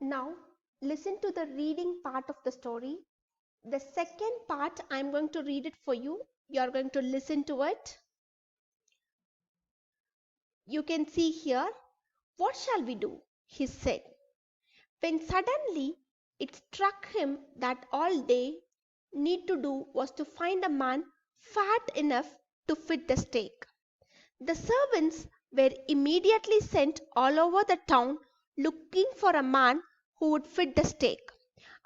Now listen to the reading part of the story. The second part, I am going to read it for you. You are going to listen to it. You can see here, "What shall we do?" he said, when suddenly it struck him that all they need to do was to find a man fat enough to fit the stake. The servants were immediately sent all over the town looking for a man who would fit the stake,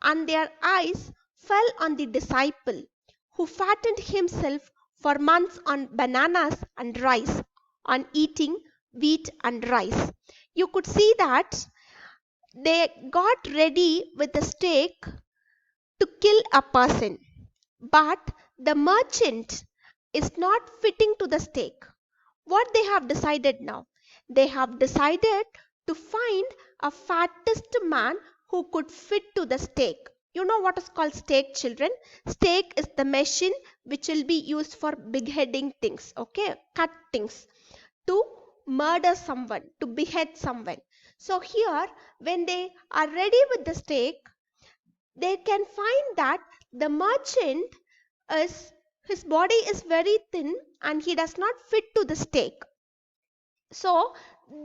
and their eyes fell on the disciple who fattened himself for months on bananas and rice, on eating wheat and rice. You could see that they got ready with a stake to kill a person, but the merchant is not fitting to the stake. What they have decided now? They have decided to find a fattest man who could fit to the stake. You know what is called stake, children? Stake is the machine which will be used for beheading things, okay? Cut things to murder someone, to behead someone. So here, when they are ready with the stake, they can find that the merchant is, his body is very thin and he does not fit to the stake. So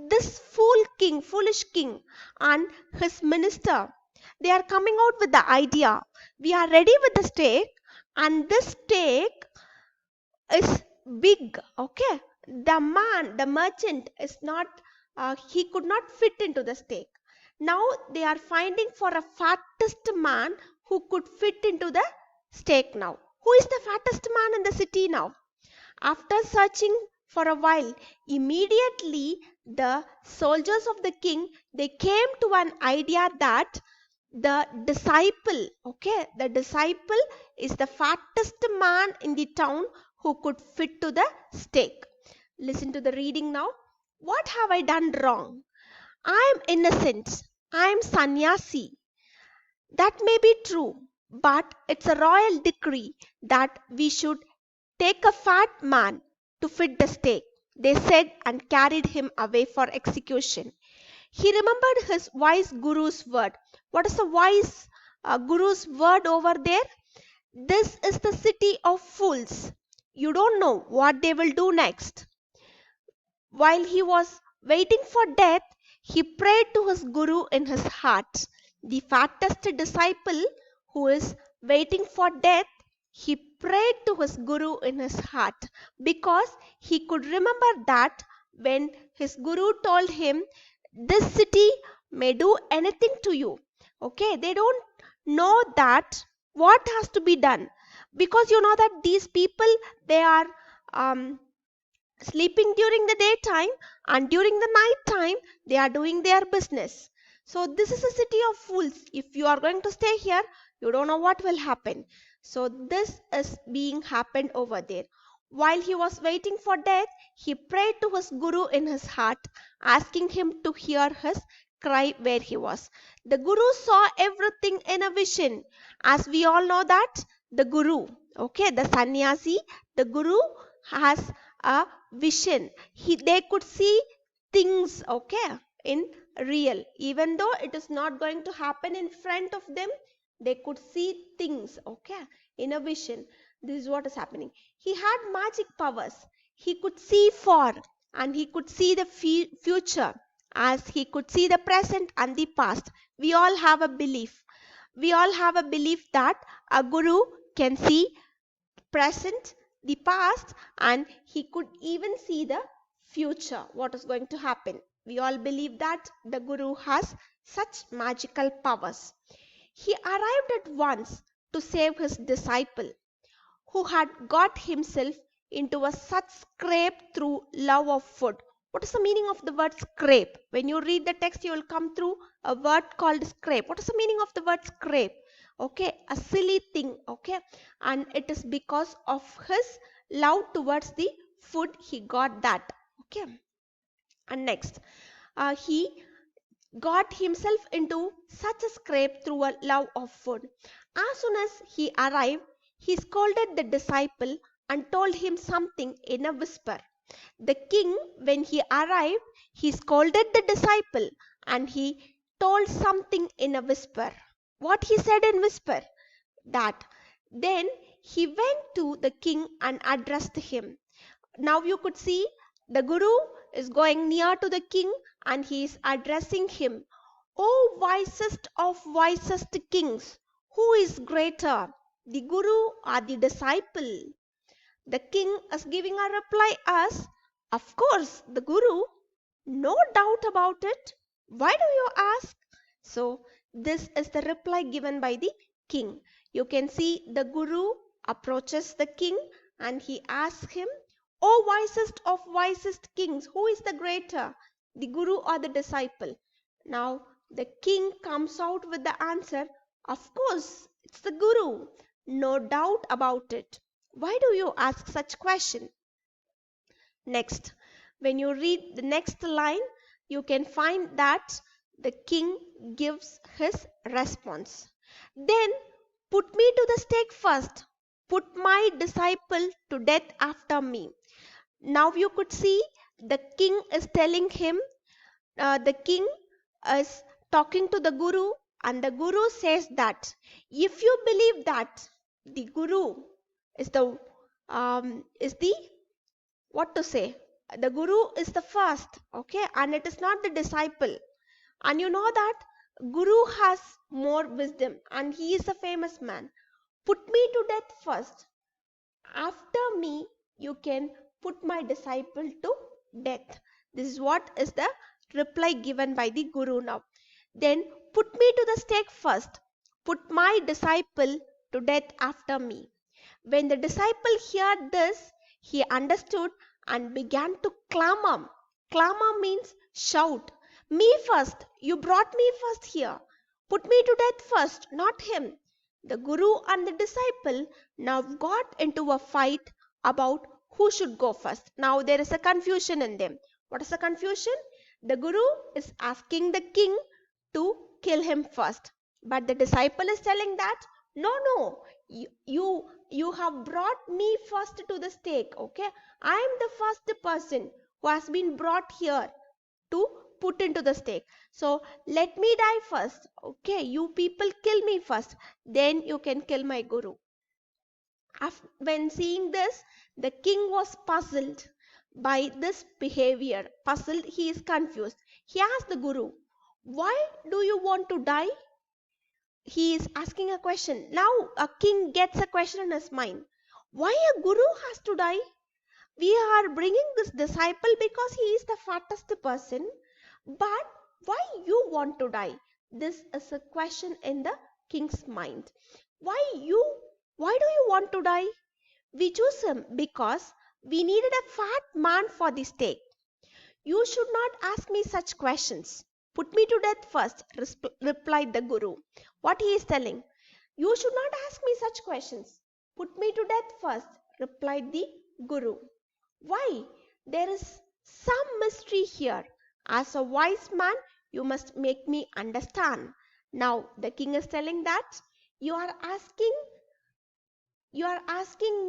this foolish king and his minister, they are coming out with the idea, we are ready with the stake and this stake is big, okay? The merchant is not, he could not fit into the stake. Now they are finding for a fattest man who could fit into the stake now. Who is the fattest man in the city now? After searching for a while, immediately the soldiers of the king, they came to an idea that the disciple, okay, the disciple is the fattest man in the town who could fit to the stake. Listen to the reading now. "What have I done wrong? I am innocent. I am sannyasi. That may be true, but it's a royal decree that we should take a fat man to fit the stake," they said, and carried him away for execution. He remembered his wise guru's word. What is the wise guru's word over there? "This is the city of fools. You don't know what they will do next." While he was waiting for death, he prayed to his guru in his heart. The fattest disciple who is waiting for death, he prayed to his guru in his heart because he could remember that when his guru told him, "This city may do anything to you." Okay, they don't know that what has to be done, because you know that these people, they are um, sleeping during the daytime, and during the night time they are doing their business. So this is a city of fools. If you are going to stay here, you don't know what will happen. So this is being happened over there. While he was waiting for death, he prayed to his guru in his heart, asking him to hear his cry where he was. The guru saw everything in a vision. As we all know that the guru, okay, the sannyasi, the guru has a vision. They could see things, okay, in real. Even though it is not going to happen in front of them, they could see things, okay, in a vision. This is what is happening. He had magic powers. He could see far, and he could see the future, as he could see the present and the past. We all have a belief. We all have a belief that a guru can see present, the past, and he could even see the future, what is going to happen. We all believe that the guru has such magical powers. He arrived at once to save his disciple, who had got himself into a such scrape through love of food. What is the meaning of the word scrape? When you read the text, you will come through a word called scrape. What is the meaning of the word scrape? Okay, a silly thing, okay, and it is because of his love towards the food he got that, okay. And next, he got himself into such a scrape through a love of food. As soon as he arrived, he scolded the disciple and told him something in a whisper. The king, when he arrived, he scolded the disciple and he told something in a whisper. What he said in whisper? That then he went to the king and addressed him. Now you could see the Guru is going near to the king and he is addressing him. O wisest of wisest kings, who is greater, the Guru or the disciple? The king is giving a reply as, of course, the Guru. No doubt about it. Why do you ask? So, this is the reply given by the king. You can see the Guru approaches the king and he asks him, O wisest of wisest kings, who is the greater, the Guru or the disciple? Now, the king comes out with the answer, of course, it's the Guru. No doubt about it. Why do you ask such question? Next, when you read the next line, you can find that the king gives his response. Then put me to the stake first. Put my disciple to death after me. Now you could see the king is telling him, the king is talking to the Guru, and the Guru says that if you believe that the Guru is the what to say, the Guru is the first, okay, and it is not the disciple, and you know that Guru has more wisdom and he is a famous man. Put me to death first. After me, you can put my disciple to death. This is what is the reply given by the Guru now. Then put me to the stake first. Put my disciple to death after me. When the disciple heard this, he understood and began to clamor. Clamor means shout. Me first. You brought me first here. Put me to death first, not him. The Guru and the disciple now got into a fight about who should go first. Now there is a confusion in them. What is the confusion? The Guru is asking the king to kill him first. But the disciple is telling that, no, you have brought me first to the stake, okay? I am the first person who has been brought here to put into the stake. So let me die first, okay? You people kill me first, then you can kill my Guru. When seeing this, the king was puzzled by this behavior. Puzzled, he is confused. He asked the Guru, why do you want to die? He is asking a question. Now a king gets a question in his mind. Why a Guru has to die? We are bringing this disciple because he is the fattest person. But why you want to die? This is a question in the king's mind. Why do you want to die? We choose him because we needed a fat man for the stake. You should not ask me such questions. Put me to death first, replied the Guru. What he is telling? You should not ask me such questions. Put me to death first, replied the Guru. Why? There is some mystery here. As a wise man, you must make me understand. Now the king is telling that you are asking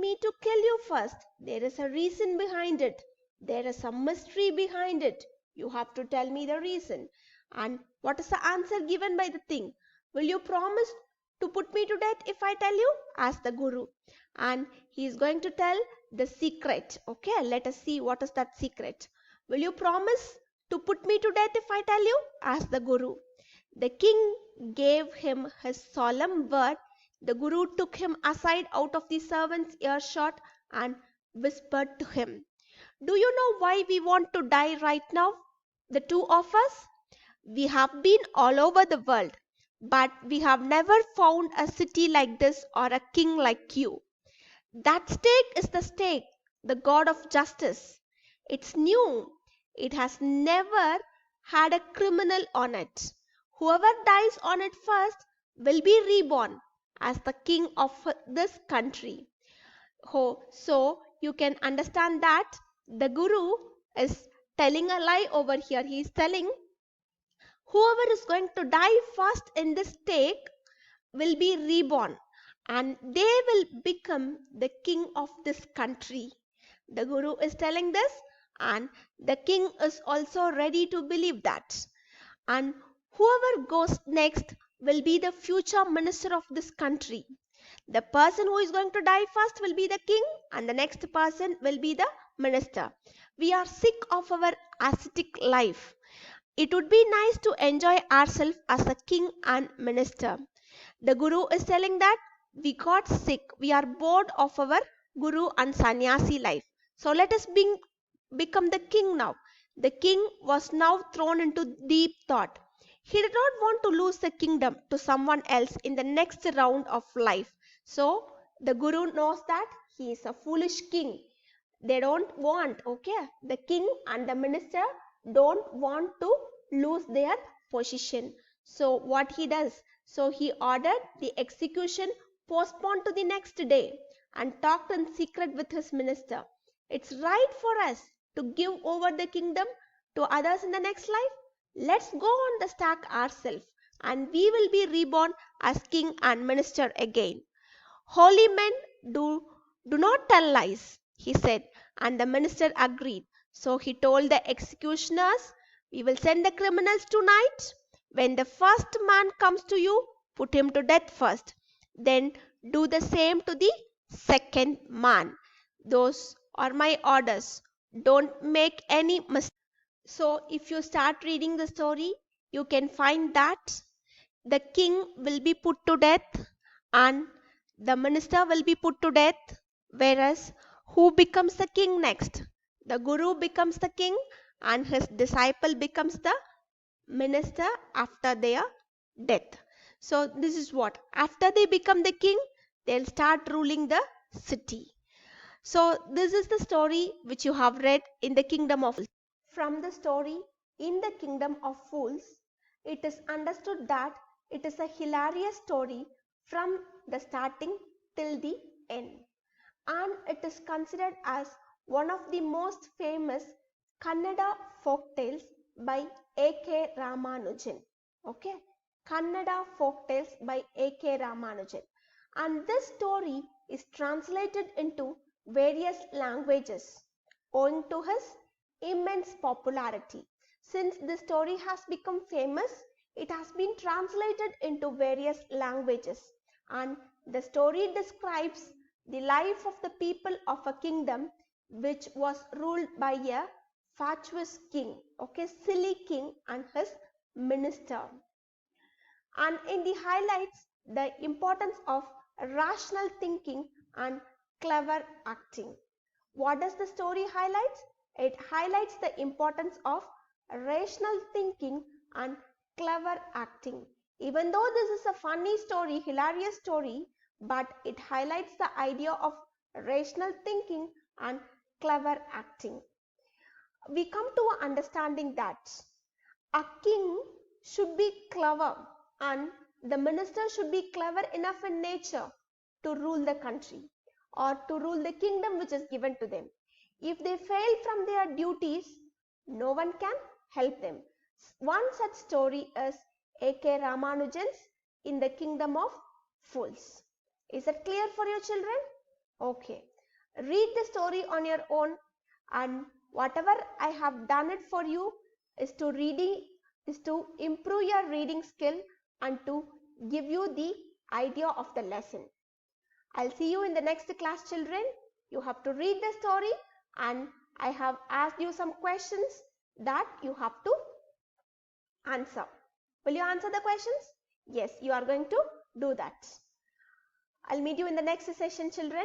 me to kill you first. There is a reason behind it. There is a mystery behind it. You have to tell me the reason. And what is the answer given by the king? Will you promise to put me to death if I tell you? Asked the Guru. And he is going to tell the secret. Okay, let us see what is that secret. Will you promise to put me to death if I tell you? Asked the Guru. The king gave him his solemn word. The Guru took him aside out of the servant's earshot and whispered to him, do you know why we want to die right now? The two of us? We have been all over the world, but we have never found a city like this or a king like you. That stake is the stake, the God of justice. It's new. It has never had a criminal on it. Whoever dies on it first will be reborn as the king of this country. So you can understand that the Guru is telling a lie over here. He is telling whoever is going to die first in this stake will be reborn and they will become the king of this country. The Guru is telling this and the king is also ready to believe that. And Whoever goes next will be the future minister of this country. The person who is going to die first will be the king, and the next person will be the minister. We are sick of our ascetic life. It would be nice to enjoy ourselves as a king and minister. The guru is telling that we got sick, we are bored of our guru and sannyasi life. So let us become the king now. The king was now thrown into deep thought. He did not want to lose the kingdom to someone else in the next round of life. So the guru knows that he is a foolish king. They don't want, okay, the king and the minister don't want to lose their position. So what he does, so he ordered the execution postponed to the next day and talked in secret with his minister. It's right for us to give over the kingdom to others in the next life. Let's go on the stack ourselves, and we will be reborn as king and minister again. Holy men do not tell lies, he said, and the minister agreed. So he told the executioners, we will send the criminals tonight. When the first man comes to you, put him to death first. Then do the same to the second man. Those are my orders. Don't make any mistake. So if you start reading the story, you can find that the king will be put to death and the minister will be put to death. Whereas, who becomes the king next? The guru becomes the king and his disciple becomes the minister after their death. So, this is what after they become the king, they'll start ruling the city. So, this is the story which you have read in the Kingdom of Fools. From the story in the Kingdom of Fools, it is understood that it is a hilarious story from the starting till the end, and it is considered as one of the most famous Kannada folk tales by A.K. Ramanujan. Okay, Kannada folk tales by A.K. Ramanujan, and this story is translated into various languages owing to his immense popularity. Since this story has become famous, it has been translated into various languages, and the story describes the life of the people of a kingdom which was ruled by a fatuous king, okay, silly king and his minister. And in the highlights the importance of rational thinking and clever acting. What does the story highlight? It highlights the importance of rational thinking and clever acting. Even though this is a funny story, hilarious story, but it highlights the idea of rational thinking and clever acting. We come to an understanding that a king should be clever and the minister should be clever enough in nature to rule the country or to rule the kingdom which is given to them. If they fail from their duties, no one can help them. One such story is A.K. Ramanujan's In the Kingdom of Fools. Is that clear for you children? Okay. Read the story on your own, and whatever I have done it for you is to improve your reading skill and to give you the idea of the lesson. I'll see you in the next class children. You have to read the story and I have asked you some questions that you have to answer. Will you answer the questions? Yes, you are going to do that. I'll meet you in the next session children.